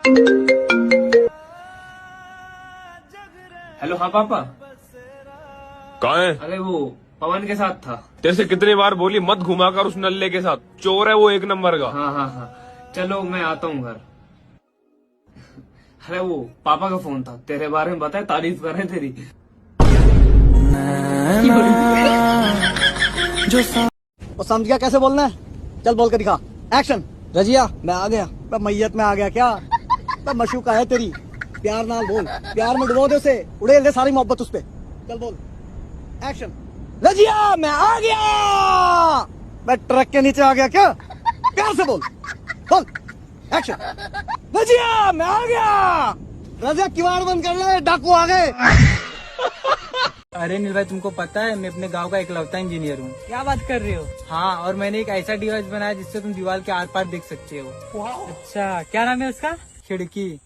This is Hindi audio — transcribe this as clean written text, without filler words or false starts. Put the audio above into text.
हेलो, हाँ पापा। कहाँ है? अरे वो पवन के साथ था। तेरे से कितनी बार बोली मत घुमा कर उस नल्ले के साथ, चोर है वो एक नंबर का। हाँ हाँ हाँ, चलो मैं आता हूँ घर। अरे वो पापा का फोन था, तेरे बारे में बताए, तारीफ कर रहे तेरी। और समझ गया कैसे बोलना है? चल बोल के दिखा। एक्शन। रजिया मैं आ गया। मैं मैयत में आ गया क्या? मैं मशूका है तेरी। प्यार नाल बोल, प्यार में डुबो दे उसे, उड़ेल दे सारी मोहब्बत उस पे। चल बोल। एक्शन। रजिया मैं आ गया। मैं ट्रक के नीचे आ गया क्या? प्यार से बोल। बोल। एक्शन। रजिया मैं आ गया। रजिया किवाड़ बंद कर ले, डाकू आ गए। अरे नील भाई, तुमको पता है मैं अपने गांव का इकलौता इंजीनियर हूँ। क्या बात कर रहे हो? हाँ, और मैंने एक ऐसा डिवाइस बनाया जिससे तुम दीवार के आर पार देख सकते हो। अच्छा, क्या नाम है उसका? खिड़की।